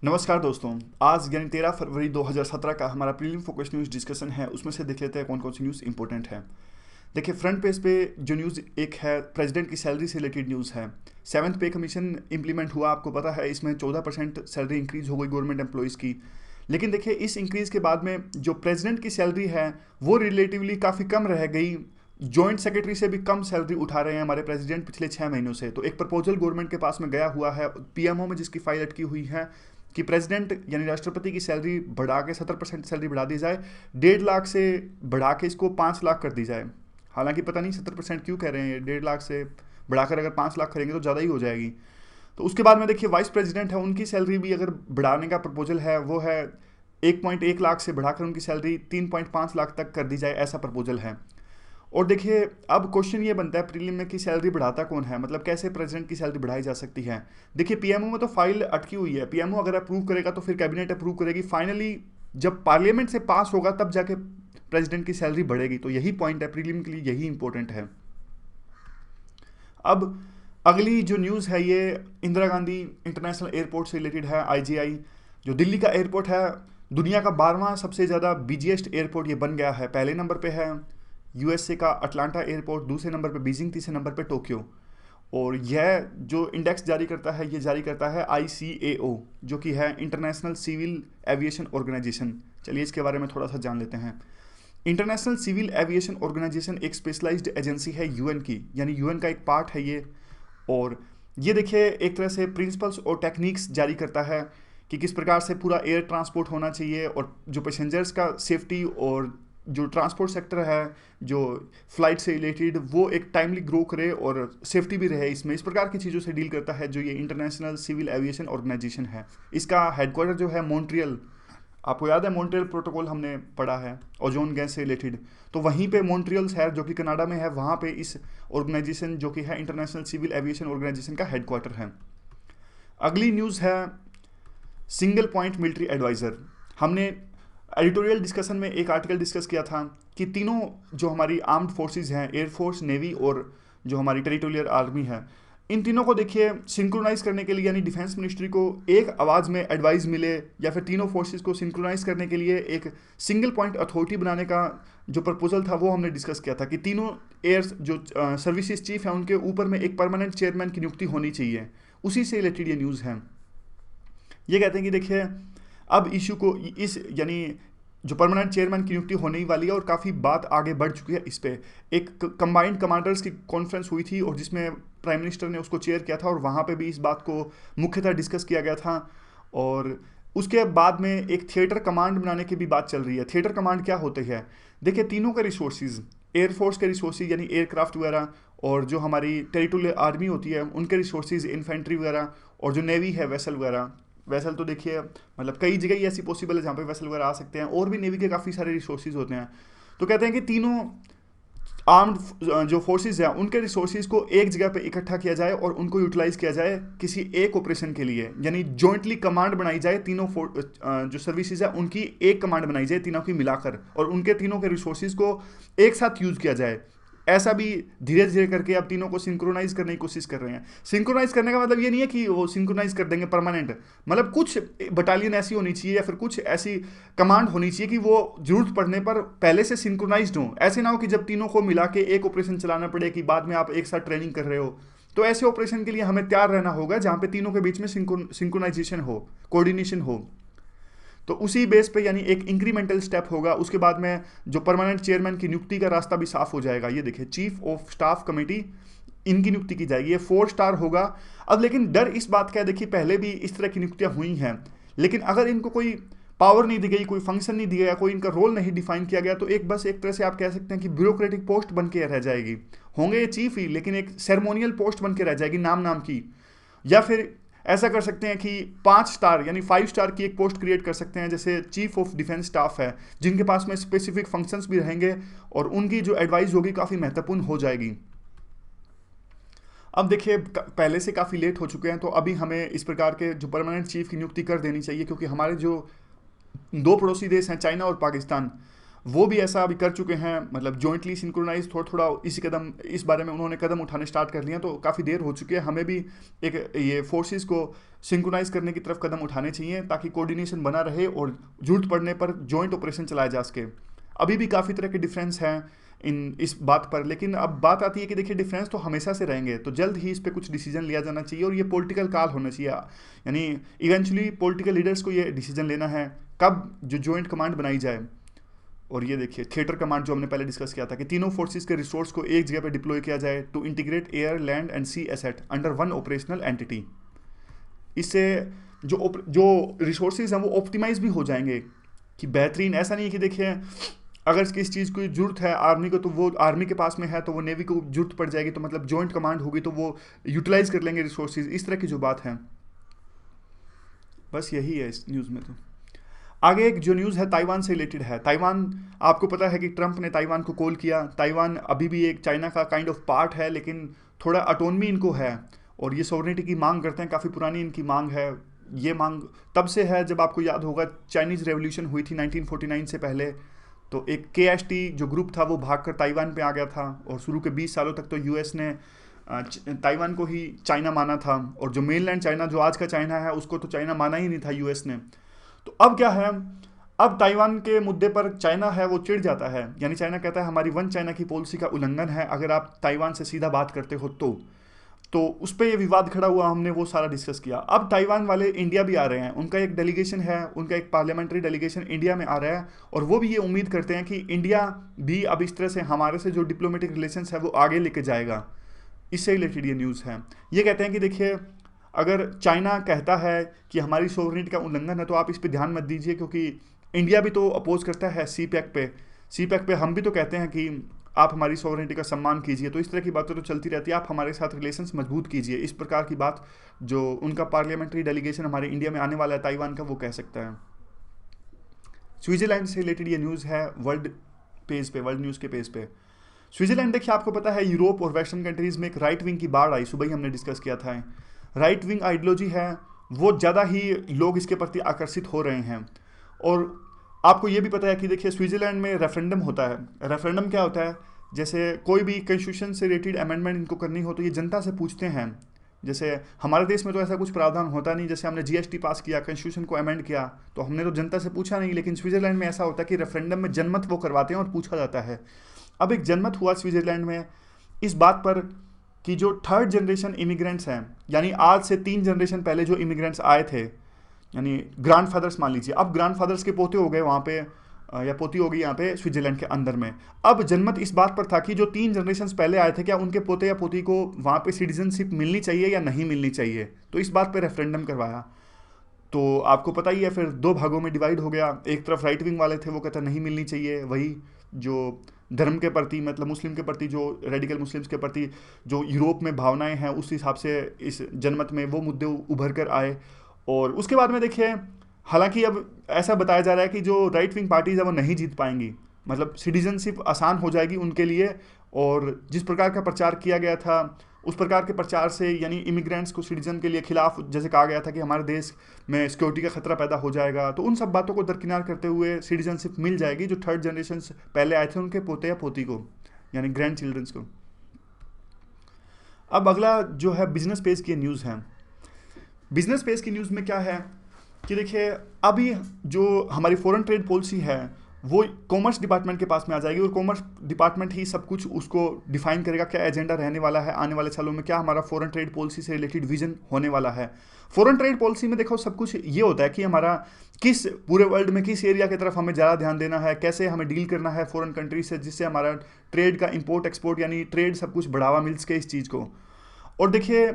नमस्कार दोस्तों। आज यानी 13 फरवरी 2017 का हमारा प्रीलिम फोकस न्यूज़ डिस्कशन है। उसमें से देख लेते हैं कौन कौन सी न्यूज़ इंपॉर्टेंट है। देखिए, फ्रंट पेज पे जो न्यूज़ एक है, प्रेसिडेंट की सैलरी से रिलेटेड न्यूज़ है। सेवन्थ पे कमीशन इंप्लीमेंट हुआ, आपको पता है। इसमें 14% सैलरी इंक्रीज हो गई गवर्नमेंट एम्प्लॉयज़ की। लेकिन देखिए, इस इंक्रीज के बाद में जो प्रेसिडेंट की सैलरी है वो रिलेटिवली काफ़ी कम रह गई। जॉइंट सेक्रेटरी से भी कम सैलरी उठा रहे हैं हमारे प्रेसिडेंट पिछले 6 महीनों से। तो एक प्रपोजल गवर्नमेंट के पास में गया हुआ है, पीएमओ में, जिसकी फाइल अटकी हुई है कि प्रेसिडेंट यानी राष्ट्रपति की सैलरी बढ़ा के 70% सैलरी बढ़ा दी जाए। 1.5 लाख से बढ़ा के इसको 5 लाख कर दी जाए। हालांकि पता नहीं 70% क्यों कह रहे हैं। 1.5 लाख से बढ़ाकर अगर 5 लाख करेंगे तो ज़्यादा ही हो जाएगी। तो उसके बाद में देखिए, वाइस प्रेसिडेंट है, उनकी सैलरी भी अगर बढ़ाने का प्रपोजल है, वो है 1.1 लाख से बढ़ाकर उनकी सैलरी 3.5 लाख तक कर दी जाए, ऐसा प्रपोजल है। और देखिए, अब क्वेश्चन ये बनता है प्रीलिम में कि सैलरी बढ़ाता कौन है, मतलब कैसे प्रेसिडेंट की सैलरी बढ़ाई जा सकती है। देखिए, पीएमओ में तो फाइल अटकी हुई है। पीएमओ अगर अप्रूव करेगा तो फिर कैबिनेट अप्रूव करेगी। फाइनली जब पार्लियामेंट से पास होगा तब जाके प्रेसिडेंट की सैलरी बढ़ेगी। तो यही पॉइंट है, प्रीलिम के लिए यही इंपॉर्टेंट है। अब अगली जो न्यूज़ है ये इंदिरा गांधी इंटरनेशनल एयरपोर्ट से रिलेटेड है। आईजीआई जो दिल्ली का एयरपोर्ट है, दुनिया का 12वां सबसे ज़्यादा बिजिएस्ट एयरपोर्ट ये बन गया है। पहले नंबर पे है यूएसए का अटलांटा एयरपोर्ट, दूसरे नंबर पे बीजिंग, तीसरे नंबर पे टोक्यो। और यह जो इंडेक्स जारी करता है, ये जारी करता है आईसीएओ, जो कि है इंटरनेशनल सिविल एविएशन ऑर्गेनाइजेशन। चलिए इसके बारे में थोड़ा सा जान लेते हैं। इंटरनेशनल सिविल एविएशन ऑर्गेनाइजेशन एक स्पेशलाइज्ड एजेंसी है यूएन की, यानी यूएन का एक पार्ट है ये। और ये देखिए, एक तरह से प्रिंसिपल्स और टेक्निक्स जारी करता है कि किस प्रकार से पूरा एयर ट्रांसपोर्ट होना चाहिए, और जो पैसेंजर्स का सेफ्टी और जो ट्रांसपोर्ट सेक्टर है, जो फ्लाइट से रिलेटेड, वो एक टाइमली ग्रो करे और सेफ्टी भी रहे इसमें। इस प्रकार की चीज़ों से डील करता है जो ये इंटरनेशनल सिविल एविएशन ऑर्गेनाइजेशन है। इसका हेडक्वार्टर जो है मॉन्ट्रियल, आपको याद है मॉन्ट्रियल प्रोटोकॉल हमने पढ़ा है ओजोन गैस से रिलेटेड, तो वहीं पे मॉन्ट्रियल शहर जो कि कनाडा में है, वहाँ पे इस ऑर्गेनाइजेशन जो कि है इंटरनेशनल सिविल एविएशन ऑर्गेनाइजेशन का हेडक्वार्टर है। अगली न्यूज़ है सिंगल पॉइंट मिलिट्री एडवाइज़र। हमने एडिटोरियल डिस्कशन में एक आर्टिकल डिस्कस किया था कि तीनों जो हमारी आर्म्ड फोर्सेस हैं, एयरफोर्स, नेवी और जो हमारी टेरिटोरियल आर्मी है, इन तीनों को देखिए सिंक्रोनाइज करने के लिए, यानी डिफेंस मिनिस्ट्री को एक आवाज़ में एडवाइस मिले, या फिर तीनों फोर्सेस को सिंक्रोनाइज करने के लिए एक सिंगल पॉइंट अथॉरिटी बनाने का जो प्रपोजल था वो हमने डिस्कस किया था कि तीनों एयर जो सर्विसेज चीफ हैं उनके ऊपर में एक परमानेंट चेयरमैन की नियुक्ति होनी चाहिए। उसी से रिलेटेड ये न्यूज़ है। ये कहते हैं कि देखिए, अब इशू को इस यानी जो परमानेंट चेयरमैन की नियुक्ति होने ही वाली है और काफ़ी बात आगे बढ़ चुकी है इस पे। एक कंबाइंड कमांडर्स की कॉन्फ्रेंस हुई थी और जिसमें प्राइम मिनिस्टर ने उसको चेयर किया था, और वहाँ पे भी इस बात को मुख्यतः डिस्कस किया गया था। और उसके बाद में एक थिएटर कमांड बनाने की भी बात चल रही है। थिएटर कमांड क्या होते हैं? देखिए, तीनों के रिसोर्सेज, एयरफोर्स के रिसोर्सेज यानी एयरक्राफ्ट वगैरह, और जो हमारी टेरिटोरियल आर्मी होती है उनके रिसोर्सेज, इन्फेंट्री वगैरह, और जो नेवी है, वेसल वगैरह। वेसल तो देखिए, मतलब कई जगह ही ऐसी पॉसिबल है जहाँ पे वेसल वगैरह आ सकते हैं, और भी नेवी के काफ़ी सारे रिसोर्सेज होते हैं। तो कहते हैं कि तीनों आर्म्ड जो फोर्सेज हैं उनके रिसोर्सेज को एक जगह पे इकट्ठा किया जाए और उनको यूटिलाइज किया जाए किसी एक ऑपरेशन के लिए, यानी जॉइंटली कमांड बनाई जाए। तीनों जो सर्विसेज है उनकी एक कमांड बनाई जाए तीनों की मिलाकर, और उनके तीनों के रिसोर्सेज को एक साथ यूज किया जाए। ऐसा भी धीरे धीरे करके अब तीनों को सिंक्रोनाइज करने की कोशिश कर रहे हैं। सिंक्रोनाइज करने का मतलब ये नहीं है कि वो सिंक्रोनाइज कर देंगे परमानेंट, मतलब कुछ बटालियन ऐसी होनी चाहिए या फिर कुछ ऐसी कमांड होनी चाहिए कि वो जरूरत पड़ने पर पहले से सिंक्रोनाइज्ड हो। ऐसे ना हो कि जब तीनों को मिला के एक ऑपरेशन चलाना पड़े कि बाद में आप एक साथ ट्रेनिंग कर रहे हो। तो ऐसे ऑपरेशन के लिए हमें तैयार रहना होगा जहां पे तीनों के बीच में सिंक्रोनाइजेशन हो, कोऑर्डिनेशन हो। तो उसी बेस पे यानी एक इंक्रीमेंटल स्टेप होगा। उसके बाद में जो परमानेंट चेयरमैन की नियुक्ति का रास्ता भी साफ हो जाएगा। ये देखिए, चीफ ऑफ स्टाफ कमेटी, इनकी नियुक्ति की जाएगी। ये 4 स्टार होगा। अब लेकिन डर इस बात का है, देखिए पहले भी इस तरह की नियुक्तियां हुई हैं, लेकिन अगर इनको कोई पावर नहीं दी गई, कोई फंक्शन नहीं दिया गया, कोई इनका रोल नहीं डिफाइन किया गया, तो एक बस एक तरह से आप कह सकते हैं कि ब्यूरोक्रेटिक पोस्ट बन के रह जाएगी। होंगे ये चीफ ही, लेकिन एक सेरेमोनियल पोस्ट बन के रह जाएगी, नाम नाम की। या फिर ऐसा कर सकते हैं कि 5 स्टार यानी 5 स्टार की एक पोस्ट क्रिएट कर सकते हैं, जैसे चीफ ऑफ डिफेंस स्टाफ है, जिनके पास में स्पेसिफिक फंक्शंस भी रहेंगे और उनकी जो एडवाइस होगी काफ़ी महत्वपूर्ण हो जाएगी। अब देखिए, पहले से काफ़ी लेट हो चुके हैं, तो अभी हमें इस प्रकार के जो परमानेंट चीफ की नियुक्ति कर देनी चाहिए, क्योंकि हमारे जो दो पड़ोसी देश हैं, चाइना और पाकिस्तान, वो भी ऐसा अभी कर चुके हैं, मतलब जॉइंटली सिंक्रोनाइज थोड़ा थोड़ा इस बारे में उन्होंने कदम उठाने स्टार्ट कर लिया। तो काफ़ी देर हो चुकी है, हमें भी एक ये फोर्सेस को सिंक्रोनाइज करने की तरफ कदम उठाने चाहिए ताकि कोऑर्डिनेशन बना रहे और जरूरत पड़ने पर जॉइंट ऑपरेशन चलाया जा सके। अभी भी काफ़ी तरह के डिफरेंस हैं इस बात पर, लेकिन अब बात आती है कि देखिए डिफरेंस तो हमेशा से रहेंगे, तो जल्द ही इस पे कुछ डिसीजन लिया जाना चाहिए और ये पॉलिटिकल कॉल होना चाहिए। यानी इवेंचुअली पॉलिटिकल लीडर्स को ये डिसीजन लेना है कब जो जॉइंट कमांड बनाई जाए। और ये देखिए थिएटर कमांड जो हमने पहले डिस्कस किया था कि तीनों फोर्सेस के रिसोर्स को एक जगह पे डिप्लॉय किया जाए to integrate air, land and sea asset under one operational entity. इससे जो रिसोर्सेज हैं वो ऑप्टिमाइज भी हो जाएंगे कि बेहतरीन। ऐसा नहीं है कि देखिए अगर किस चीज़ की जरूरत है आर्मी को तो वो आर्मी के पास में है, तो वो नेवी को जरूरत पड़ जाएगी तो मतलब जॉइंट कमांड होगी तो वो यूटिलाइज कर लेंगे रिसोर्सेज, इस तरह की जो बात है। बस यही है इस न्यूज़ में। तो आगे एक जो न्यूज़ है ताइवान से रिलेटेड है। ताइवान, आपको पता है कि ट्रंप ने ताइवान को कॉल किया। ताइवान अभी भी एक चाइना का काइंड ऑफ पार्ट है, लेकिन थोड़ा ऑटोनमी इनको है और ये सॉवरेनिटी की मांग करते हैं। काफ़ी पुरानी इनकी मांग है। ये मांग तब से है जब आपको याद होगा चाइनीज़ रेवोल्यूशन हुई थी 1949 से पहले। तो एक KST जो ग्रुप था वो भागकर ताइवान पे आ गया था और शुरू के 20 सालों तक तो US ने ताइवान को ही चाइना माना था और जो मेनलैंड चाइना जो आज का चाइना है उसको तो चाइना माना ही नहीं था US ने। तो अब क्या है, अब ताइवान के मुद्दे पर चाइना है वो चिढ़ जाता है। यानी चाइना कहता है हमारी वन चाइना की पॉलिसी का उल्लंघन है अगर आप ताइवान से सीधा बात करते हो तो उस पर ये विवाद खड़ा हुआ, हमने वो सारा डिस्कस किया। अब ताइवान वाले इंडिया भी आ रहे हैं, उनका एक डेलीगेशन है, उनका एक पार्लियामेंट्री डेलीगेशन इंडिया में आ रहा है और वो भी ये उम्मीद करते हैं कि इंडिया भी अब इस तरह से हमारे से जो डिप्लोमेटिक रिलेशंस है वो आगे लेके जाएगा। इससे रिलेटेड ये न्यूज़ है। ये कहते हैं कि देखिए अगर चाइना कहता है कि हमारी सोवरेनिटी का उल्लंघन है तो आप इस पर ध्यान मत दीजिए, क्योंकि इंडिया भी तो अपोज करता है CPEC पे हम भी तो कहते हैं कि आप हमारी सोवरेनिटी का सम्मान कीजिए। तो इस तरह की बातें तो चलती रहती है, आप हमारे साथ रिलेशंस मजबूत कीजिए। इस प्रकार की बात जो उनका पार्लियामेंट्री डेलीगेशन हमारे इंडिया में आने वाला है ताइवान का, वो कह सकता है। स्विट्जरलैंड से रिलेटेड ये न्यूज़ है वर्ल्ड न्यूज़ के पेज पे। स्विट्जरलैंड देखिए आपको पता है यूरोप और वेस्टर्न कंट्रीज़ में एक राइट विंग की बाढ़ आई, सुबह ही हमने डिस्कस किया था। राइट विंग आइडियोलॉजी है वो ज़्यादा ही लोग इसके प्रति आकर्षित हो रहे हैं। और आपको ये भी पता है कि देखिए स्विट्जरलैंड में रेफरेंडम होता है। रेफरेंडम क्या होता है, जैसे कोई भी कॉन्स्टिट्यूशन से रिलेटेड अमेंडमेंट इनको करनी हो तो ये जनता से पूछते हैं। जैसे हमारे देश में तो ऐसा कुछ प्रावधान होता नहीं, जैसे हमने GST पास किया, कॉन्स्टिट्यूशन को अमेंड किया तो हमने तो जनता से पूछा नहीं, लेकिन स्विट्जरलैंड में ऐसा होता है कि रेफरेंडम में जनमत वो करवाते हैं और पूछा जाता है। अब एक जनमत हुआ स्विट्जरलैंड में इस बात पर कि जो थर्ड जनरेशन इमिग्रेंट्स हैं, यानी आज से 3 जनरेशन पहले जो इमिग्रेंट्स आए थे, यानी ग्रैंडफादर्स मान लीजिए, अब ग्रैंडफादर्स के पोते हो गए वहाँ पे या पोती होगी यहाँ पे स्विट्जरलैंड के अंदर में। अब जनमत इस बात पर था कि जो 3 जनरेशन पहले आए थे क्या उनके पोते या पोती को वहाँ पे सिटीजनशिप मिलनी चाहिए या नहीं मिलनी चाहिए। तो इस बात पे रेफरेंडम करवाया। तो आपको पता ही है फिर 2 भागों में डिवाइड हो गया। एक तरफ राइट विंग वाले थे वो कहते नहीं मिलनी चाहिए, वही जो धर्म के प्रति मतलब मुस्लिम के प्रति जो रेडिकल मुस्लिम्स के प्रति जो यूरोप में भावनाएं हैं उस हिसाब से इस जनमत में वो मुद्दे उभर कर आए। और उसके बाद में देखिए हालांकि अब ऐसा बताया जा रहा है कि जो राइट विंग पार्टीज है वो नहीं जीत पाएंगी, मतलब सिटीजनशिप आसान हो जाएगी उनके लिए। और जिस प्रकार का प्रचार किया गया था उस प्रकार के प्रचार से यानी इमिग्रेंट्स को सिटीजन के लिए खिलाफ जैसे कहा गया था कि हमारे देश में सिक्योरिटी का खतरा पैदा हो जाएगा, तो उन सब बातों को दरकिनार करते हुए सिटीजनशिप मिल जाएगी जो थर्ड जनरेशन पहले आए थे उनके पोते या पोती को, यानी ग्रैंड चिल्ड्रंस को। अब अगला जो है बिजनेस पेज की न्यूज़ है। बिजनेस पेज की न्यूज़ में क्या है कि देखिए अभी जो हमारी फॉरेन ट्रेड पॉलिसी है वो कॉमर्स डिपार्टमेंट के पास में आ जाएगी और कॉमर्स डिपार्टमेंट ही सब कुछ उसको डिफाइन करेगा क्या एजेंडा रहने वाला है आने वाले सालों में, क्या हमारा फॉरेन ट्रेड पॉलिसी से रिलेटेड विजन होने वाला है। फॉरेन ट्रेड पॉलिसी में देखो सब कुछ ये होता है कि हमारा किस पूरे वर्ल्ड में किस एरिया की तरफ हमें ज़्यादा ध्यान देना है, कैसे हमें डील करना है फॉरेन कंट्री से, जिससे हमारा ट्रेड का इम्पोर्ट एक्सपोर्ट यानी ट्रेड सब कुछ बढ़ावा मिल सके इस चीज़ को। और देखिए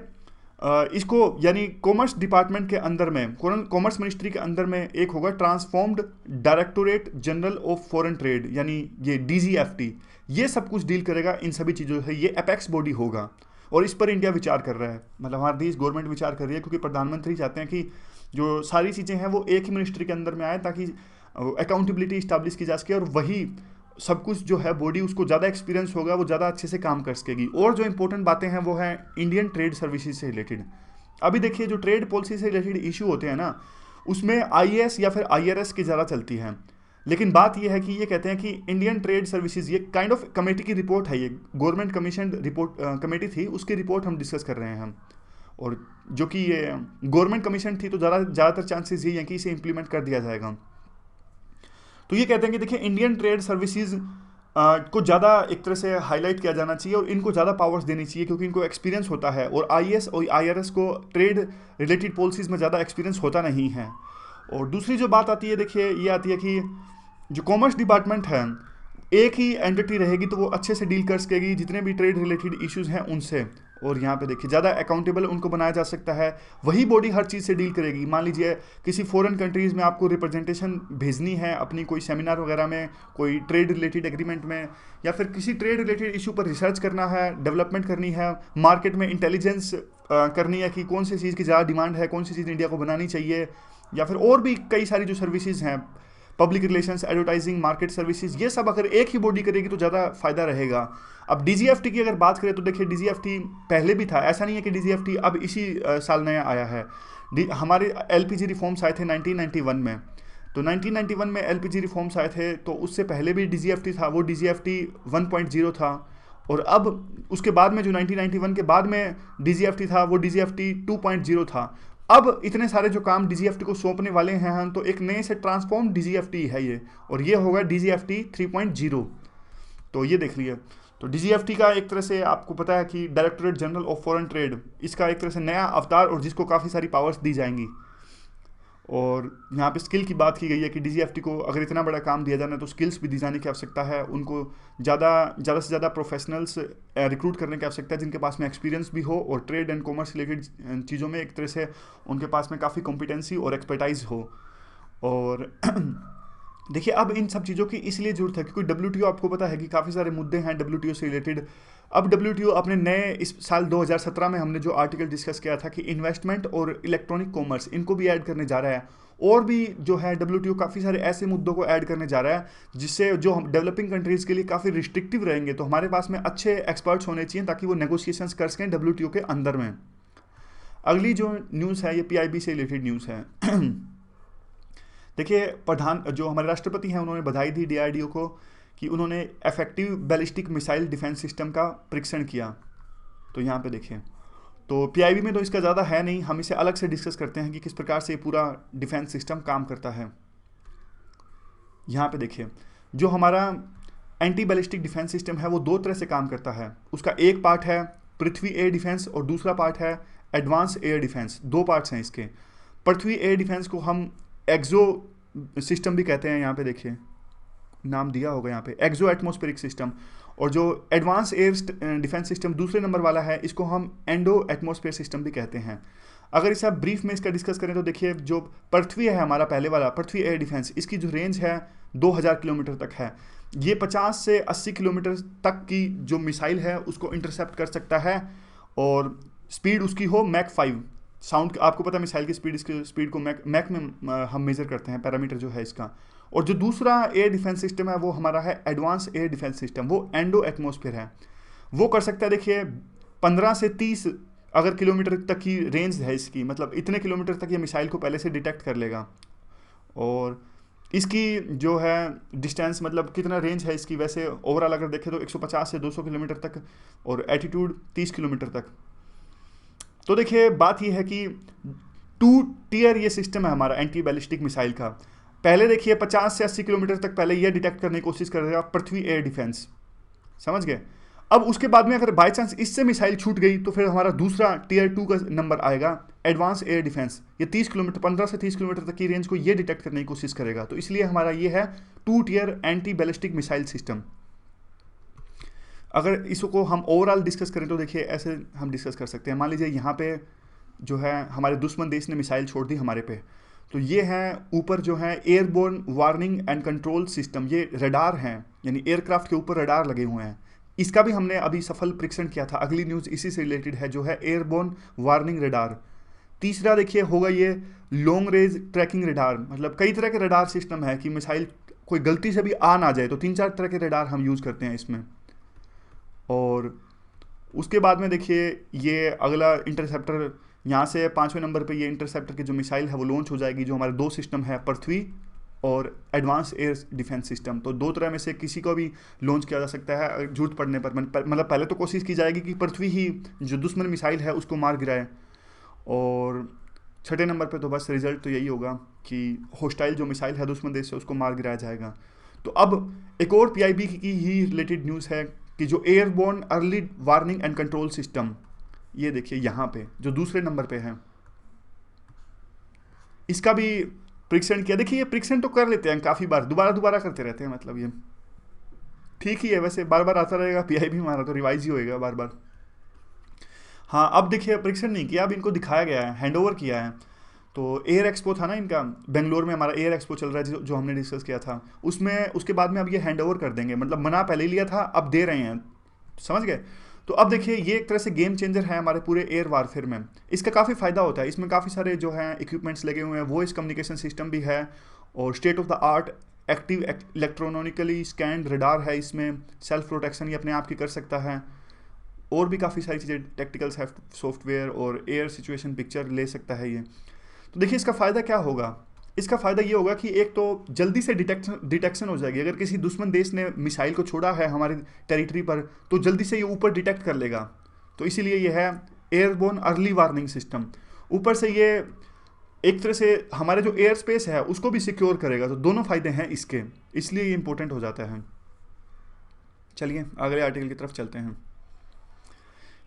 इसको यानी कॉमर्स डिपार्टमेंट के अंदर में कॉमर्स मिनिस्ट्री के अंदर में एक होगा transformed directorate general of foreign trade, यानी ये DGFT, ये सब कुछ डील करेगा इन सभी चीज़ों से। ये एपेक्स बॉडी होगा और इस पर इंडिया विचार कर रहा है, मतलब हमारे देश गवर्नमेंट विचार कर रही है, क्योंकि प्रधानमंत्री चाहते हैं कि जो सारी चीज़ें हैं वो एक ही मिनिस्ट्री के अंदर में आए ताकि अकाउंटेबिलिटी इस्टेब्लिश की जा सके और वही सब कुछ जो है बॉडी उसको ज़्यादा एक्सपीरियंस होगा, वो ज़्यादा अच्छे से काम कर सकेगी। और जो इंपॉर्टेंट बातें हैं वो है इंडियन ट्रेड सर्विसेज से रिलेटेड। अभी देखिए जो ट्रेड पॉलिसी से रिलेटेड इशू होते हैं ना उसमें IAS या फिर IRS की ज़्यादा चलती है। लेकिन बात यह है कि ये कहते हैं कि इंडियन ट्रेड सर्विसेज, ये काइंड ऑफ कमेटी की रिपोर्ट है, ये गवर्नमेंट कमीशन रिपोर्ट कमेटी थी, उसकी रिपोर्ट हम डिस्कस कर रहे हैं हम। और जो कि ये गवर्नमेंट कमीशन थी, तो ज़्यादातर चांसेस यही हैं कि इसे इम्प्लीमेंट कर दिया जाएगा। तो ये कहते हैं कि देखिए इंडियन ट्रेड सर्विसेज को ज़्यादा एक तरह से हाईलाइट किया जाना चाहिए और इनको ज़्यादा पावर्स देनी चाहिए, क्योंकि इनको एक्सपीरियंस होता है और आईएएस और आईआरएस को ट्रेड रिलेटेड पॉलिसीज़ में ज़्यादा एक्सपीरियंस होता नहीं है। और दूसरी जो बात आती है, देखिए ये आती है कि जो कॉमर्स डिपार्टमेंट है, एक ही एंटिटी रहेगी तो वो अच्छे से डील कर सकेगी जितने भी ट्रेड रिलेटेड इश्यूज हैं उनसे। और यहाँ पे देखिए ज़्यादा अकाउंटेबल उनको बनाया जा सकता है, वही बॉडी हर चीज़ से डील करेगी। मान लीजिए किसी फॉरेन कंट्रीज़ में आपको रिप्रेजेंटेशन भेजनी है अपनी कोई सेमिनार वगैरह में, कोई ट्रेड रिलेटेड एग्रीमेंट में, या फिर किसी ट्रेड रिलेटेड इशू पर रिसर्च करना है, डेवलपमेंट करनी है, मार्केट में इंटेलिजेंस करनी है कि कौन सी चीज़ की ज़्यादा डिमांड है, कौन सी चीज़ इंडिया को बनानी चाहिए, या फिर और भी कई सारी जो सर्विसेज हैं, public relations, advertising, market services, ये सब अगर एक ही बॉडी करेगी तो ज़्यादा फायदा रहेगा। अब डीजीएफटी की अगर बात करें तो देखिए डीजीएफटी पहले भी था, ऐसा नहीं है कि डीजीएफटी अब इसी साल नया आया है। हमारे एलपीजी रिफॉर्म्स आए थे 1991 में, तो 1991 में एलपीजी रिफॉर्म्स आए थे, तो उससे पहले भी डीजीएफटी था, वो डीजीएफटी 1.0 था। और अब उसके बाद में जो 1991 के बाद में डीजीएफटी था, वो डीजीएफटी 2.0 था। अब इतने सारे जो काम डीजीएफटी को सौंपने वाले हैं हम, तो एक नए से ट्रांसफॉर्म डीजीएफटी है ये, और ये होगा डीजीएफटी 3.0। तो ये देख लिए, तो डीजीएफटी का एक तरह से आपको पता है कि directorate general of foreign trade, इसका एक तरह से नया अवतार, और जिसको काफ़ी सारी पावर्स दी जाएंगी। और यहाँ पे स्किल की बात की गई है कि डीजीएफटी को अगर इतना बड़ा काम दिया जाना है तो स्किल्स भी दी जाने की आवश्यकता है, उनको ज़्यादा से ज़्यादा प्रोफेशनल्स रिक्रूट करने की आवश्यकता है जिनके पास में एक्सपीरियंस भी हो और ट्रेड एंड कॉमर्स रिलेटेड चीज़ों में एक तरह से उनके पास में काफ़ी कॉम्पिटेंसी और एक्सपर्टाइज हो। और देखिए अब इन सब चीज़ों की इसलिए जरूरत है क्योंकि डब्ल्यूटीओ, आपको पता है कि काफ़ी सारे मुद्दे हैं डब्ल्यूटीओ से रिलेटेड। अब डब्ल्यूटीओ अपने नए इस साल 2017 में हमने जो आर्टिकल डिस्कस किया था कि इन्वेस्टमेंट और इलेक्ट्रॉनिक कॉमर्स, इनको भी ऐड करने जा रहा है। और भी जो है डब्ल्यूटीओ काफ़ी सारे ऐसे मुद्दों को ऐड करने जा रहा है जिससे जो हम डेवलपिंग कंट्रीज़ के लिए काफ़ी रिस्ट्रिक्टिव रहेंगे। तो हमारे पास में अच्छे एक्सपर्ट्स होने चाहिए ताकि वो नेगोशिएशंस कर सकें डब्ल्यूटीओ के अंदर में। अगली जो न्यूज़ है ये पीआईबी से रिलेटेड न्यूज़ है। देखिए जो हमारे राष्ट्रपति हैं उन्होंने बधाई दी डीआरडीओ को कि उन्होंने effective ballistic missile defence system का परीक्षण किया। तो यहाँ पे देखिए, तो पीआईबी में तो इसका ज़्यादा है नहीं, हम इसे अलग से डिस्कस करते हैं कि किस प्रकार से पूरा डिफेंस सिस्टम काम करता है। यहाँ पे देखिए, जो हमारा एंटी बैलिस्टिक डिफेंस सिस्टम है वो दो तरह से काम करता है। उसका एक पार्ट है पृथ्वी एयर डिफेंस और दूसरा पार्ट है एडवांस एयर डिफेंस। दो पार्ट्स हैं इसके। पृथ्वी एयर डिफेंस को हम एक्सो सिस्टम भी कहते हैं, यहाँ पे देखिए नाम दिया होगा यहाँ पे, एक्सो एटमॉस्फेरिक सिस्टम। और जो एडवांस एयर डिफेंस सिस्टम दूसरे नंबर वाला है, इसको हम एंडो एटमॉस्फेयर सिस्टम भी कहते हैं। अगर इसे आप ब्रीफ में इसका डिस्कस करें तो देखिए, जो पृथ्वी है हमारा पहले वाला पृथ्वी एयर डिफेंस, इसकी जो रेंज है 2000 किलोमीटर तक है। ये 50 से 80 किलोमीटर तक की जो मिसाइल है उसको इंटरसेप्ट कर सकता है, और स्पीड उसकी हो मैक 5 साउंड। आपको पता है मिसाइल की स्पीड, इसकी स्पीड को मैक में हम मेजर करते हैं, पैरामीटर जो है इसका। और जो दूसरा एयर डिफेंस सिस्टम है वो हमारा है एडवांस एयर डिफेंस सिस्टम, वो एंडो एटमॉस्फेयर है। वो कर सकता है देखिए 15 से 30 अगर किलोमीटर तक की रेंज है इसकी, मतलब इतने किलोमीटर तक ये मिसाइल को पहले से डिटेक्ट कर लेगा। और इसकी जो है डिस्टेंस, मतलब कितना रेंज है इसकी, वैसे ओवरऑल अगर देखें तो 150 से 200 किलोमीटर तक, और एटीट्यूड 30 किलोमीटर तक। तो देखिए बात यह है कि 2 टियर ये सिस्टम है हमारा एंटी बैलिस्टिक मिसाइल का। पहले देखिए 50 से 80 किलोमीटर तक पहले ये डिटेक्ट करने की कोशिश करेगा पृथ्वी एयर डिफेंस, समझ गए। अब उसके बाद में अगर बाई चांस इससे मिसाइल छूट गई तो फिर हमारा दूसरा टियर 2 का नंबर आएगा एडवांस एयर डिफेंस। ये 30 किलोमीटर 15 से 30 किलोमीटर तक की रेंज को ये डिटेक्ट करने की कोशिश करेगा। तो इसलिए हमारा ये है 2 tier anti ballistic missile system. अगर इसको हम ओवरऑल डिस्कस करें तो देखिए ऐसे हम डिस्कस कर सकते हैं। मान लीजिए यहाँ पे जो है हमारे दुश्मन देश ने मिसाइल छोड़ दी हमारे पे, तो ये हैं ऊपर जो है airborne warning and control system, ये रडार हैं, यानी एयरक्राफ्ट के ऊपर रडार लगे हुए हैं। इसका भी हमने अभी सफल परीक्षण किया था। अगली न्यूज़ इसी से रिलेटेड है, जो है एयरबोर्न वार्निंग रडार। तीसरा देखिए होगा ये लॉन्ग रेंज ट्रैकिंग रडार, मतलब कई तरह के रडार सिस्टम है कि मिसाइल कोई गलती से भी आ ना जाए, तो 3-4 तरह के रडार हम यूज़ करते हैं इसमें। और उसके बाद में देखिए ये अगला इंटरसेप्टर, यहाँ से 5वें नंबर पे ये इंटरसेप्टर की जो मिसाइल है वो लॉन्च हो जाएगी, जो हमारे 2 सिस्टम है पृथ्वी और एडवांस एयर डिफेंस सिस्टम। तो दो तरह में से किसी को भी लॉन्च किया जा सकता है जरूरत पड़ने पर। मतलब पहले तो कोशिश की जाएगी कि पृथ्वी ही जो दुश्मन मिसाइल है उसको मार गिराए, और छठे नंबर पे तो बस रिजल्ट तो यही होगा कि होस्टाइल जो मिसाइल है दुश्मन देश से उसको मार गिराया जाएगा। तो अब एक और पीआईबी की ही रिलेटेड न्यूज़ है कि जो airborne early warning and control system, ये देखिए यहाँ पे जो दूसरे नंबर पे है, इसका भी परीक्षण किया। देखिए ये परीक्षण तो कर लेते हैं काफ़ी बार, दोबारा दोबारा करते रहते हैं, मतलब ये ठीक ही है। वैसे बार बार आता रहेगा पीआईबी हमारा, तो रिवाइज ही होएगा बार बार। हाँ अब देखिए परीक्षण नहीं किया, अब इनको दिखाया गया है, हैंड ओवर किया है। तो एयर एक्सपो था ना इनका, बेंगलोर में हमारा एयर एक्सपो चल रहा है जो हमने डिस्कस किया था, उसमें उसके बाद में अब ये हैंड ओवर कर देंगे। मतलब मना पहले ही लिया था, अब दे रहे हैं, समझ गए। तो अब देखिए ये एक तरह से गेम चेंजर है हमारे पूरे एयर वारफेयर में। इसका काफ़ी फ़ायदा होता है, इसमें काफ़ी सारे जो हैं इक्विपमेंट्स लगे हुए हैं, वॉइस कम्युनिकेशन सिस्टम भी है, और state of the art active electronically scanned radar है इसमें, सेल्फ प्रोटेक्शन ये अपने आप की कर सकता है, और भी काफ़ी सारी चीज़ें, टेक्टिकल सॉफ्टवेयर और एयर सिचुएशन पिक्चर ले सकता है ये। तो देखिए इसका फ़ायदा क्या होगा, इसका फ़ायदा ये होगा कि एक तो जल्दी से डिटेक्शन हो जाएगी। अगर किसी दुश्मन देश ने मिसाइल को छोड़ा है हमारी टेरिटरी पर, तो जल्दी से ये ऊपर डिटेक्ट कर लेगा। तो इसीलिए ये है एयरबोर्न अर्ली वार्निंग सिस्टम। ऊपर से ये एक तरह से हमारे जो एयर स्पेस है उसको भी सिक्योर करेगा। तो दोनों फ़ायदे हैं इसके, इसलिए ये इंपॉर्टेंट हो जाता है। चलिए अगले आर्टिकल की तरफ चलते हैं।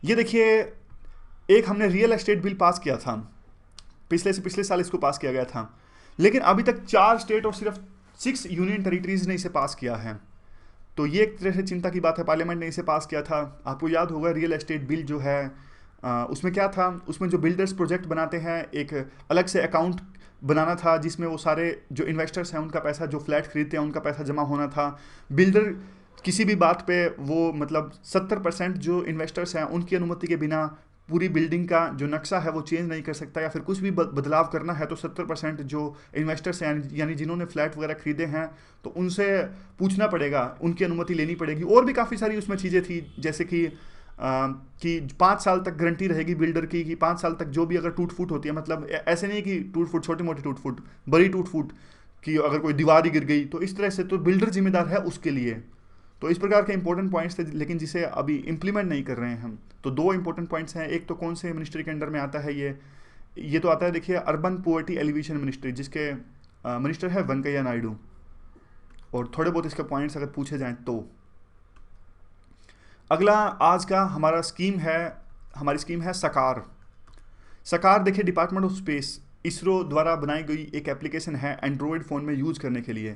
ये देखिए एक हमने रियल एस्टेट बिल पास किया था, पिछले साल इसको पास किया गया था, लेकिन अभी तक 4 स्टेट और सिर्फ 6 यूनियन टेरिटरीज ने इसे पास किया है। तो ये एक तरह से चिंता की बात है, पार्लियामेंट ने इसे पास किया था। आपको याद होगा रियल एस्टेट बिल जो है उसमें क्या था, उसमें जो बिल्डर्स प्रोजेक्ट बनाते हैं एक अलग से अकाउंट बनाना था, जिसमें वो सारे जो इन्वेस्टर्स हैं उनका पैसा, जो फ्लैट खरीदते हैं उनका पैसा जमा होना था। बिल्डर किसी भी बात पे वो मतलब 70% जो इन्वेस्टर्स हैं उनकी अनुमति के बिना पूरी बिल्डिंग का जो नक्शा है वो चेंज नहीं कर सकता, या फिर कुछ भी बदलाव करना है तो 70% जो इन्वेस्टर्स हैं यानी जिन्होंने फ्लैट वगैरह खरीदे हैं तो उनसे पूछना पड़ेगा, उनकी अनुमति लेनी पड़ेगी। और भी काफ़ी सारी उसमें चीज़ें थी, जैसे कि 5 साल तक गारंटी रहेगी बिल्डर की, कि 5 साल तक जो भी अगर टूट फूट होती है, मतलब ऐसे नहीं कि टूट फूट छोटी मोटी टूट फूट, बड़ी टूट फूट कि अगर कोई दीवार ही गिर गई तो इस तरह से, तो बिल्डर जिम्मेदार है उसके लिए। तो इस प्रकार के इंपॉर्टेंट पॉइंट्स थे, लेकिन जिसे अभी इंप्लीमेंट नहीं कर रहे हैं हम। तो 2 इंपॉर्टेंट पॉइंट्स हैं, एक तो कौन से मिनिस्ट्री के अंडर में आता है ये तो आता है देखिए अर्बन पोवर्टी एलिवेशन मिनिस्ट्री, जिसके मिनिस्टर है वेंकैया नायडू। और थोड़े बहुत इसके पॉइंट्स अगर पूछे जाएं तो अगला आज का हमारी स्कीम है सकार। सकार देखिए डिपार्टमेंट ऑफ स्पेस इसरो द्वारा बनाई गई एक एप्लीकेशन है एंड्रॉयड फ़ोन में यूज़ करने के लिए।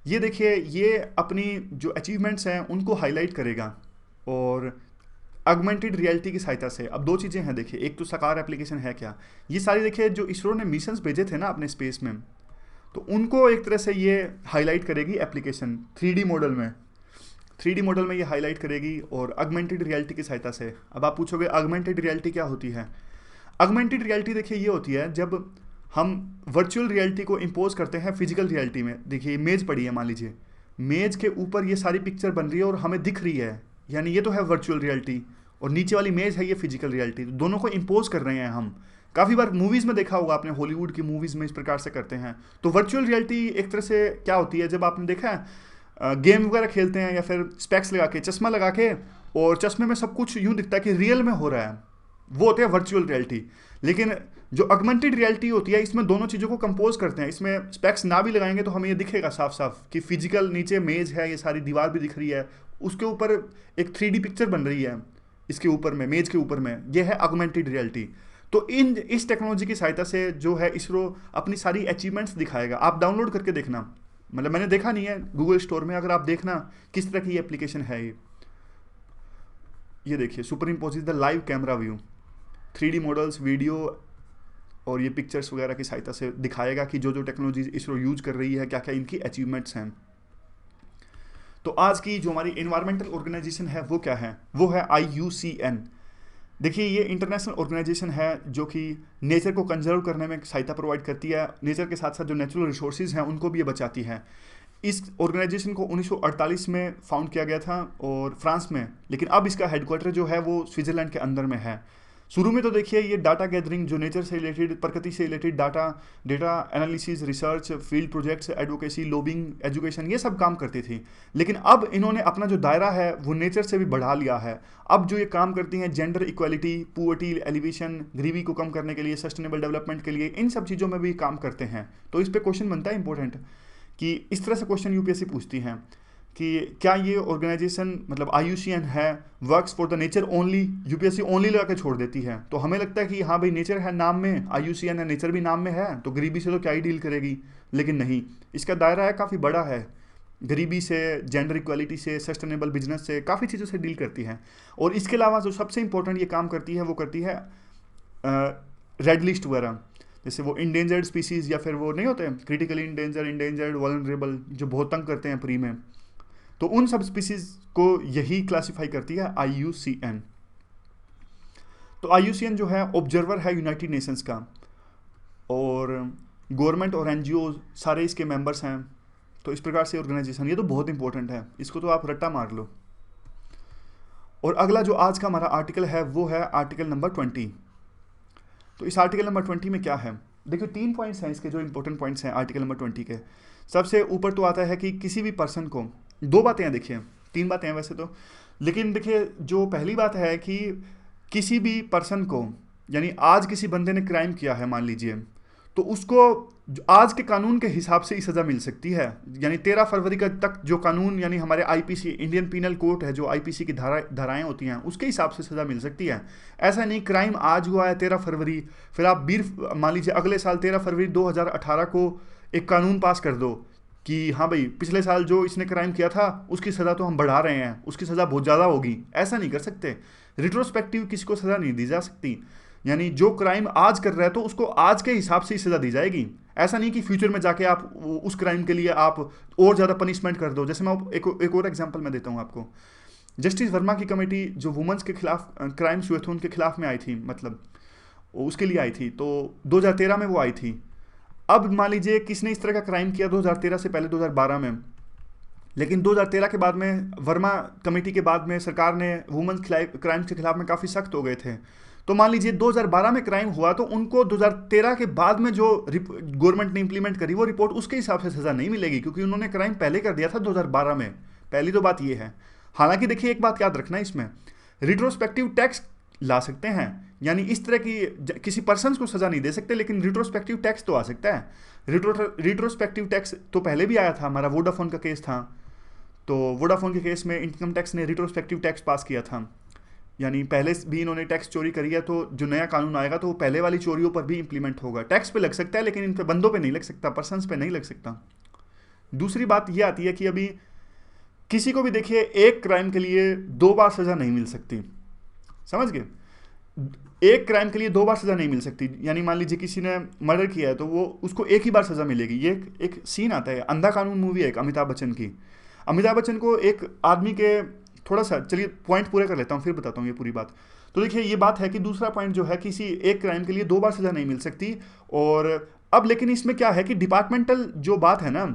ये देखिए ये अपनी जो अचीवमेंट्स हैं उनको हाईलाइट करेगा, और ऑगमेंटेड रियलिटी की सहायता से। अब 2 चीज़ें हैं देखिए, एक तो सकार एप्लीकेशन है क्या, ये सारी देखिए जो इसरो ने मिशंस भेजे थे ना अपने स्पेस में, तो उनको एक तरह से ये हाईलाइट करेगी एप्लीकेशन 3D मॉडल में। 3D मॉडल में ये हाईलाइट करेगी और ऑगमेंटेड रियलिटी की सहायता से। अब आप पूछोगे ऑगमेंटेड रियलिटी क्या होती है। ऑगमेंटेड रियलिटी देखिए ये होती है जब हम वर्चुअल रियलिटी को इम्पोज करते हैं फिजिकल रियलिटी में। देखिए मेज़ पड़ी है, मान लीजिए मेज़ के ऊपर ये सारी पिक्चर बन रही है और हमें दिख रही है, यानी ये तो है वर्चुअल रियलिटी, और नीचे वाली मेज़ है ये फिजिकल रियलिटी। तो दोनों को इम्पोज कर रहे हैं हम। काफ़ी बार मूवीज़ में देखा होगा आपने, हॉलीवुड की मूवीज़ में इस प्रकार से करते हैं। तो वर्चुअल रियलिटी एक तरह से क्या होती है, जब आपने देखा है गेम वगैरह खेलते हैं या फिर स्पेक्स लगा के, चश्मा लगा के, और चश्मे में सब कुछ यूँ दिखता है कि रियल में हो रहा है, वो होते हैं वर्चुअल रियलिटी। लेकिन जो ऑगमेंटेड रियलिटी होती है इसमें दोनों चीज़ों को कंपोज करते हैं। इसमें स्पेक्स ना भी लगाएंगे तो हमें ये दिखेगा साफ साफ कि फिजिकल नीचे मेज़ है, ये सारी दीवार भी दिख रही है, उसके ऊपर एक 3D पिक्चर बन रही है, इसके ऊपर में, मेज़ के ऊपर में, ये है ऑगमेंटेड रियलिटी। तो इस टेक्नोलॉजी की सहायता से जो है इसरो अपनी सारी अचीवमेंट्स दिखाएगा। आप डाउनलोड करके देखना, मतलब मैंने देखा नहीं है गूगल स्टोर में, अगर आप देखना किस तरह की एप्लीकेशन है ये देखिए super impose the live camera view, 3D models, video और ये पिक्चर्स वगैरह की सहायता से दिखाएगा कि जो जो टेक्नोलॉजीज इसरो यूज कर रही है, क्या क्या इनकी अचीवमेंट्स हैं। तो आज की जो हमारी एनवायरमेंटल ऑर्गेनाइजेशन है वो क्या है, वो है IUCN। देखिए ये इंटरनेशनल ऑर्गेनाइजेशन है जो कि नेचर को कंजर्व करने में सहायता प्रोवाइड करती है, नेचर के साथ साथ जो नेचुरल रिसोर्सेज हैं उनको भी ये बचाती है। इस ऑर्गेनाइजेशन को 1948 में फाउंड किया गया था और फ्रांस में, लेकिन अब इसका हेडक्वार्टर जो है वो स्विट्ज़रलैंड के अंदर में है। शुरू में तो देखिए ये डाटा गैदरिंग, जो नेचर से रिलेटेड, प्रकृति से related data data analysis, research, field projects, advocacy, lobbying, education, ये सब काम करती थी। लेकिन अब इन्होंने अपना जो दायरा है वो नेचर से भी बढ़ा लिया है। अब जो ये काम करती हैं जेंडर इक्वालिटी, पुअर्टी एलिवेशन, गरीबी को कम करने के लिए, सस्टेनेबल डेवलपमेंट के लिए, इन सब चीज़ों में भी काम करते हैं। तो इस पर क्वेश्चन बनता है इंपॉर्टेंट कि इस तरह से क्वेश्चन यूपीएससी पूछती हैं कि क्या ये ऑर्गेनाइजेशन मतलब IUCN है works for the nature only. UPSC only लगा के छोड़ देती है। तो हमें लगता है कि हाँ भाई नेचर है नाम में, IUCN है, नेचर भी नाम में है, तो गरीबी से तो क्या ही डील करेगी। लेकिन नहीं, इसका दायरा है काफ़ी बड़ा है। गरीबी से, जेंडर इक्वालिटी से, सस्टेनेबल बिजनेस से, काफ़ी चीज़ों से डील करती है। और इसके अलावा जो सबसे इंपॉर्टेंट ये काम करती है वो करती है रेड लिस्ट वगैरह, जैसे वो इंडेंजर्ड स्पीसीज़ या फिर वो नहीं होते क्रिटिकली इंडेंजर्ड, वल्नरेबल, जो बहुत तंग करते हैं प्री में, तो उन सब स्पीसीज को यही क्लासिफाई करती है IUCN। तो IUCN जो है ऑब्जर्वर है यूनाइटेड नेशंस का, और गवर्नमेंट और NGO सारे इसके मेंबर्स हैं। तो इस प्रकार से ऑर्गेनाइजेशन, ये तो बहुत इंपॉर्टेंट है, इसको तो आप रट्टा मार लो। और अगला जो आज का हमारा आर्टिकल है वो है आर्टिकल नंबर 20। तो इस आर्टिकल नंबर 20 में क्या है, देखिए 3 पॉइंट्स हैं इसके जो इंपॉर्टेंट पॉइंट्स हैं आर्टिकल नंबर 20 के। सबसे ऊपर तो आता है कि किसी भी पर्सन को, 2 बातें हैं, देखिए 3 बातें हैं वैसे तो, लेकिन देखिए जो पहली बात है कि किसी भी पर्सन को, यानी आज किसी बंदे ने क्राइम किया है मान लीजिए, तो उसको आज के कानून के हिसाब से ही सज़ा मिल सकती है। यानी 13 फरवरी का तक जो कानून, यानी हमारे IPC इंडियन पीनल कोड है, जो IPC की धाराएं होती हैं, उसके हिसाब से सज़ा मिल सकती है। ऐसा नहीं क्राइम आज हुआ है 13 फरवरी, फिर आप मान लीजिए अगले साल 13 फरवरी 2018 को एक कानून पास कर दो कि हाँ भाई पिछले साल जो इसने क्राइम किया था उसकी सज़ा तो हम बढ़ा रहे हैं, उसकी सज़ा बहुत ज़्यादा होगी। ऐसा नहीं कर सकते। रिट्रोस्पेक्टिव किसी को सज़ा नहीं दी जा सकती। यानी जो क्राइम आज कर रहा है तो उसको आज के हिसाब से ही सज़ा दी जाएगी। ऐसा नहीं कि फ्यूचर में जाके आप उस क्राइम के लिए आप और ज़्यादा पनिशमेंट कर दो। जैसे मैं एक और एग्जांपल मैं देता हूँ आपको। जस्टिस वर्मा की कमेटी जो वुमेंस के खिलाफ क्राइम्स हुए थे उनके खिलाफ में आई थी, मतलब उसके लिए आई थी, तो 2013 में वो आई थी। अब मान लीजिए किसने इस तरह का क्राइम किया 2013 से पहले 2012 में, लेकिन 2013 के बाद में वर्मा कमेटी के बाद में सरकार ने वुमेन्स क्राइम्स के खिलाफ में काफ़ी सख्त हो गए थे। तो मान लीजिए 2012 में क्राइम हुआ तो उनको 2013 के बाद में जो गवर्नमेंट ने इंप्लीमेंट करी वो रिपोर्ट उसके हिसाब से सज़ा नहीं मिलेगी, क्योंकि उन्होंने क्राइम पहले कर दिया था 2012 में। पहली तो बात ये है। हालांकि देखिए एक बात याद रखना, इसमें रिट्रोस्पेक्टिव टैक्स ला सकते हैं, यानी इस तरह की किसी पर्सन को सज़ा नहीं दे सकते, लेकिन रिट्रोस्पेक्टिव टैक्स तो आ सकता है। रिट्रोस्पेक्टिव टैक्स तो पहले भी आया था, हमारा वोडाफोन का केस था, तो वोडाफोन के केस में इनकम टैक्स ने रिट्रोस्पेक्टिव टैक्स पास किया था। यानी पहले भी इन्होंने टैक्स चोरी करी है, तो जो नया कानून आएगा तो वो पहले वाली चोरियों पर भी इंप्लीमेंट होगा। टैक्स पे लग सकता है लेकिन इन पे बंदों पे नहीं लग सकता, पर्सन्स पे नहीं लग सकता। दूसरी बात ये आती है कि अभी किसी को भी देखिए एक क्राइम के लिए 2 बार सज़ा नहीं मिल सकती, समझ गए। एक क्राइम के लिए 2 बार सज़ा नहीं मिल सकती। यानी मान लीजिए किसी ने मर्डर किया है तो वो उसको एक ही बार सज़ा मिलेगी। ये एक सीन आता है, अंधा कानून मूवी है एक अमिताभ बच्चन की। अमिताभ बच्चन को एक आदमी के, थोड़ा सा चलिए पॉइंट पूरे कर लेता हूँ फिर बताता हूँ ये पूरी बात। तो देखिए ये बात है कि दूसरा पॉइंट जो है, किसी एक क्राइम के लिए 2 बार सज़ा नहीं मिल सकती। और अब लेकिन इसमें क्या है कि डिपार्टमेंटल जो बात है ना,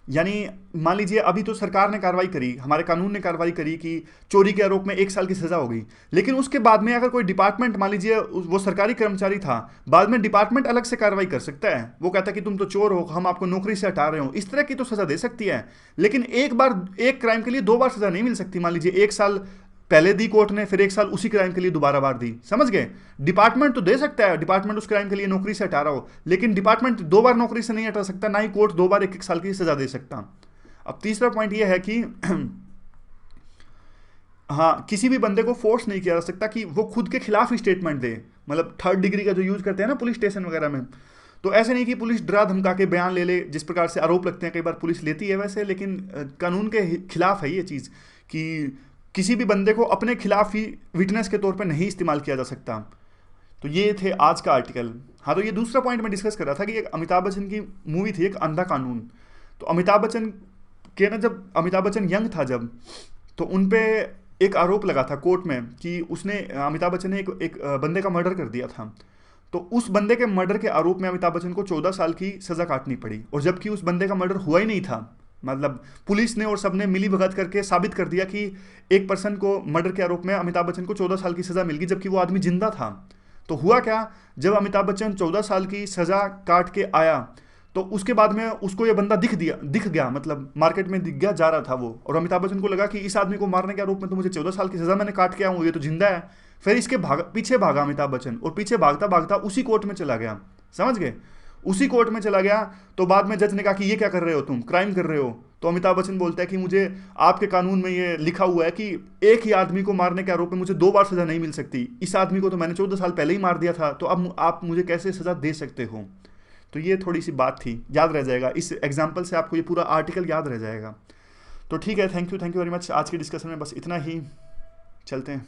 यानी मान लीजिए अभी तो सरकार ने कार्रवाई करी, हमारे कानून ने कार्रवाई करी कि चोरी के आरोप में 1 साल की सज़ा हो गई, लेकिन उसके बाद में अगर कोई डिपार्टमेंट, मान लीजिए वो सरकारी कर्मचारी था, बाद में डिपार्टमेंट अलग से कार्रवाई कर सकता है। वो कहता है कि तुम तो चोर हो, हम आपको नौकरी से हटा रहे हो, इस तरह की तो सज़ा दे सकती है। लेकिन एक बार एक क्राइम के लिए 2 बार सज़ा नहीं मिल सकती। मान लीजिए 1 साल पहले दी कोर्ट ने, फिर 1 साल उसी क्राइम के लिए दोबारा बार दी, समझ गए। डिपार्टमेंट तो दे सकता है, डिपार्टमेंट उस क्राइम के लिए नौकरी से हटा रहा हो, लेकिन डिपार्टमेंट 2 बार नौकरी से नहीं हटा सकता, ना ही कोर्ट 2 बार 1 साल की सज़ा दे सकता। अब तीसरा पॉइंट यह है कि हाँ, किसी भी बंदे को फोर्स नहीं किया जा सकता कि वो खुद के खिलाफ ही स्टेटमेंट दे, मतलब 3rd डिग्री का जो यूज करते हैं ना पुलिस स्टेशन वगैरह में। तो ऐसे नहीं कि पुलिस डरा धमका के बयान ले ले, जिस प्रकार से आरोप लगते हैं कई बार पुलिस लेती है वैसे, लेकिन कानून के खिलाफ है ये चीज़ कि किसी भी बंदे को अपने खिलाफ ही विटनेस के तौर पर नहीं इस्तेमाल किया जा सकता। तो ये थे आज का आर्टिकल। हाँ, तो ये दूसरा पॉइंट मैं डिस्कस कर रहा था कि एक अमिताभ बच्चन की मूवी थी एक अंधा कानून। तो अमिताभ बच्चन के ना, जब अमिताभ बच्चन यंग था जब, तो उन पे एक आरोप लगा था कोर्ट में कि उसने, अमिताभ बच्चन ने एक बंदे का मर्डर कर दिया था। तो उस बंदे के मर्डर के आरोप में अमिताभ बच्चन को 14 साल की सज़ा काटनी पड़ी, और जबकि उस बंदे का मर्डर हुआ ही नहीं था। मतलब पुलिस ने और सबने मिली भगत करके साबित कर दिया कि एक पर्सन को मर्डर के आरोप में अमिताभ बच्चन को 14 साल की सजा मिल गई, जबकि वो आदमी जिंदा था। तो हुआ क्या, जब अमिताभ बच्चन 14 साल की सजा काट के आया तो उसके बाद में उसको ये बंदा दिख गया, मतलब मार्केट में दिख गया, जा रहा था वो, और अमिताभ बच्चन को लगा कि इस आदमी को मारने के आरोप में तो मुझे 14 साल की सजा मैंने काट के आया हूँ, ये तो जिंदा है। फिर इसके पीछे भागा अमिताभ बच्चन, और पीछे भागता भागता उसी कोर्ट में चला गया, समझ गए, उसी कोर्ट में चला गया। तो बाद में जज ने कहा कि ये क्या कर रहे हो, तुम क्राइम कर रहे हो। तो अमिताभ बच्चन बोलता है कि मुझे आपके कानून में ये लिखा हुआ है कि एक ही आदमी को मारने के आरोप में मुझे 2 बार सजा नहीं मिल सकती, इस आदमी को तो मैंने 14 साल पहले ही मार दिया था, तो अब आप मुझे कैसे सजा दे सकते हो। तो ये थोड़ी सी बात थी, याद रह जाएगा, इस एग्जाम्पल से आपको ये पूरा आर्टिकल याद रह जाएगा। तो ठीक है, थैंक यू वेरी मच। आज की डिस्कशन में बस इतना ही, चलते हैं।